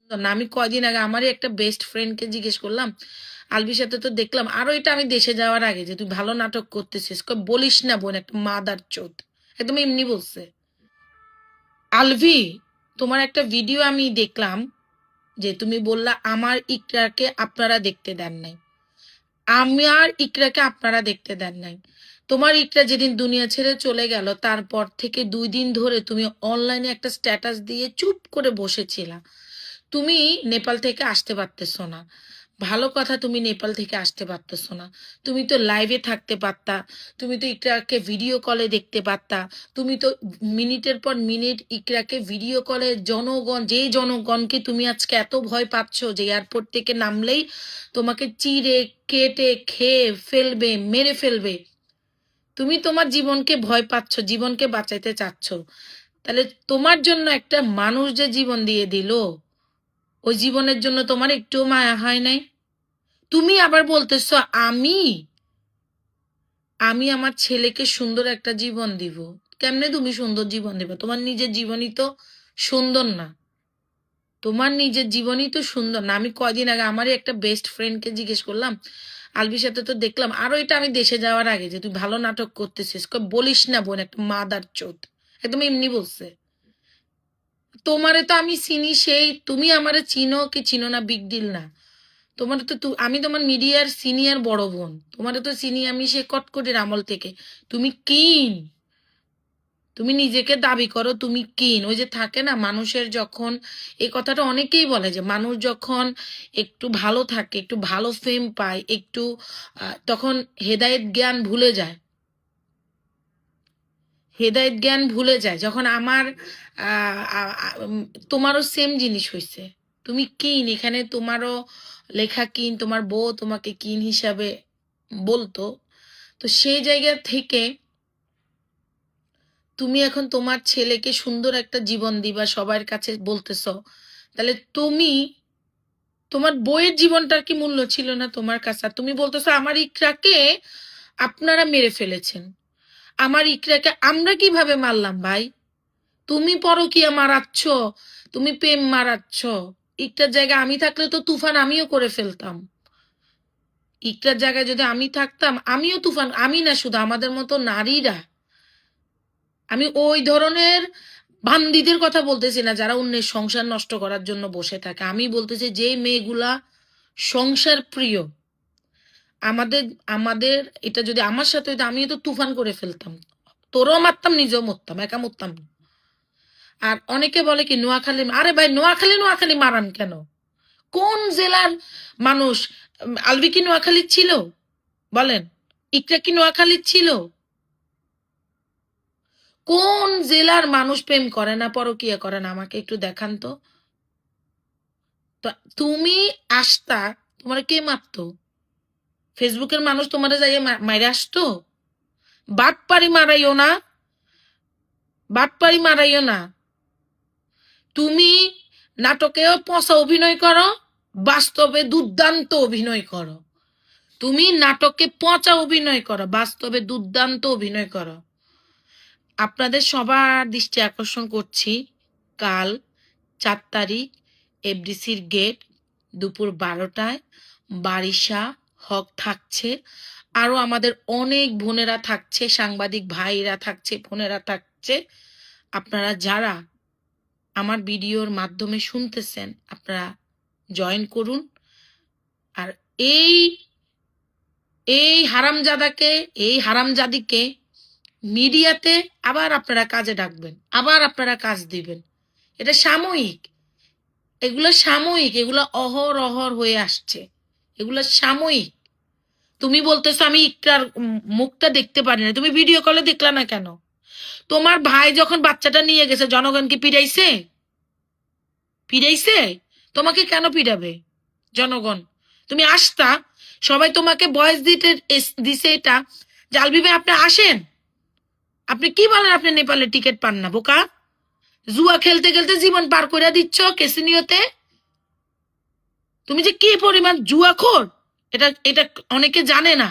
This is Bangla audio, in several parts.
না। আমি কয়দিন আগে আমারই একটা বেস্ট ফ্রেন্ডকে জিজ্ঞেস করলাম, আলবির সাথে তো দেখলাম, আরো এটা আমি দেশে যাওয়ার আগে, যে তুই ভালো নাটক করতেছিস। বলিস না বোন, একটা মাদার চোদ। একদম এমনি বলছে। আলভি, তোমার একটা ভিডিও আমি দেখলাম, যে তুমি বললা আমার ইকরাকে আপনারা দেখতে দেন নাই। আমার ইকরাকে আপনারা দেখতে দেন নাই। তোমার ইকরা যেদিন দুনিয়া ছেড়ে চলে গেল, তারপর থেকে 2 দিন ধরে তুমি অনলাইনে একটা স্ট্যাটাস দিয়ে চুপ করে বসেছিলা। তুমি নেপাল থেকে আসতে পারতেছো না। ভালো কথা, তুমি নেপাল থেকে আসতে পারতেছো না। তুমি তো লাইভে থাকতে পারতা। তুমি তো ইকরাকে ভিডিও কলে দেখতে পারতা। তুমি তো মিনিটের পর মিনিট ইকরাকে ভিডিও কলে জনগণ, যে জনগণকে তুমি আজকে এত ভয় পাচ্ছ, যে এয়ারপোর্ট থেকে নামলেই তোমাকে চিড়ে কেটে খেয়ে ফেলবে, মেরে ফেলবে, তুমি তোমার জীবনকে ভয় পাচ্ছ, জীবনকে বাঁচাইতে চাচ্ছ। তাহলে তোমার জন্য একটা মানুষ যে জীবন দিয়ে দিল, ওই জীবনের জন্য তোমার একটু মায়া হয় নাই? তুমি আবার বলতেছ আমি আমি আমার ছেলেকে সুন্দর একটা জীবন দিব। কেমনে তুমি সুন্দর জীবন দিবে? তোমার নিজের জীবনই তো সুন্দর না। তোমার নিজের জীবনই তো সুন্দর না। আমি কয়দিন আগে আমারই একটা বেস্ট ফ্রেন্ডকে জিজ্ঞেস করলাম, আলবির সাথে তো দেখলাম, আরো এটা আমি দেশে যাওয়ার আগে, যে তুই ভালো নাটক করতেছিস। বলিস না বোন, একটা মাদার চোদ। একদম এমনি বলছে। তোমারে তো আমি চিনি, সেই তুমি আমারে চিনো কি চিনো না বিগ ডিল না। তোমার তো আমি তোমার মিডিয়ার সিনিয়র বড় বোন। তোমারে তো চিনি আমি সে কটকটির আমল থেকে। তুমি কিন, তুমি নিজেকে দাবি করো তুমি কিন। ওই যে থাকে না, মানুষের যখন, এই কথাটা অনেকেই বলে, যে মানুষ যখন একটু ভালো থাকে, একটু ভালো ফেম পায়, একটু তখন হেদায়েত জ্ঞান ভুলে যায়। হেদায়েত জ্ঞান ভুলে যায় যখন আমার তোমারও সেম জিনিস হয়েছে। তুমি কিন, এখানে তোমারও লেখা কিন, তোমার বউ তোমাকে কিন হিসাবে বলতো। তো সেই জায়গা থেকে তুমি এখন তোমার ছেলেকে সুন্দর একটা জীবন দিবা সবার কাছে বলতেছ। তাহলে তুমি, তোমার বইয়ের জীবনটার কি মূল্য ছিল না তোমার কাছে? আর তুমি বলতেছো আমার ইকরাকে আপনারা মেরে ফেলেছেন। আমার ইকরাকে আমরা কিভাবে মারলাম ভাই? তুমি পরকিয়া মারাচ্ছ, তুমি প্রেম মারাচ্ছ। ইকটার জায়গায় আমি থাকলে তো তুফান আমিও করে ফেলতাম। ইকটার জায়গায় যদি আমি থাকতাম, আমিও তুফান, আমি না শুধু আমাদের মতো নারীরা, আমি ওই ধরনের বান্দিদের কথা বলতেছি না যারা অন্যের সংসার নষ্ট করার জন্য বসে থাকে। আমি বলতেছি যে মেয়েগুলা সংসার প্রিয়। আমাদের আমাদের এটা যদি আমার সাথে হইতো, আমিও তো তুফান করে ফেলতাম। তোরও মারতাম, নিজেও মরতাম, একা মরতাম না। আর অনেকে বলে কি নোয়াখালী, আরে ভাই নোয়াখালী নোয়াখালী মারান কেন? কোন জেলার মানুষ? আলবি কি নোয়াখালীর ছিল? বলেন। ইকরা কি নোয়াখালীর ছিল? কোন জেলার মানুষ প্রেম করে না, পরকিয়া করে না? আমাকে একটু দেখান তো। তুমি আসতা, তোমার কে মারতো? ফেসবুকের মানুষ তোমার যাইয়ে মাইরে আসতো? বাটপারি মারাইও না, বাটপারি মারাইও না। তুমি নাটকেও পচা অভিনয় করো, বাস্তবে দুর্দান্ত অভিনয় করো। তুমি নাটকে পচা অভিনয় করো, বাস্তবে দুর্দান্ত অভিনয় করো। আপনাদের সবার দৃষ্টি আকর্ষণ করছি, কাল 4 তারিখ এফডিসির গেট দুপুর 12টায় বারিশা হক থাকছে। আরো আমাদের অনেক বোনেরা থাকছে, সাংবাদিক ভাইরা থাকছে, বোনেরা থাকছে। আপনারা যারা আমার ভিডিওর মাধ্যমে শুনতেছেন, আপনারা জয়েন করুন। আর এই এই হারামজাদাকে, এই হারামজাদিকে মিডিয়াতে আবার আপনারা কাজে ডাকবেন, আবার আপনারা কাজ দিবেন। এটা সাময়িক, এগুলো সাময়িক, এগুলো অহর হয়ে আসছে, এগুলো সাময়িক। তুমি বলতেছো আমি ইকরার মুখটা দেখতে পারি না, তুমি ভিডিও কলে দেখলা না কেন? তোমার ভাই যখন বাচ্চাটা নিয়ে গেছে, জনগণকে পিড়াইছে? পিড়াইছে? তোমাকে কেন পিড়াবে জনগণ? তুমি আসতা, সবাই তোমাকে বয়স দিছে এটা, যে আলবি ভাই আপনি আসেন। আপনি কি বলেন আপনি নেপালে টিকিট পান না? বোকা, জুয়া খেলতে খেলতে জীবন পার করে দিচ্ছ কেসিনিওতে। তুমি যে কি পরিমাণ জুয়াখোর, এটা এটা অনেকে জানে না।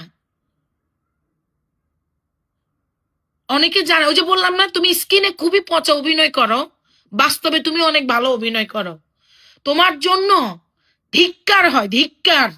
অনেকে জানে, ওই যে বললাম না, তুমি স্ক্রিনে খুবই পচা অভিনয় করো, বাস্তবে তুমি অনেক ভালো অভিনয় করো। তোমার জন্য ধিক্কার হয়, ধিক্কার।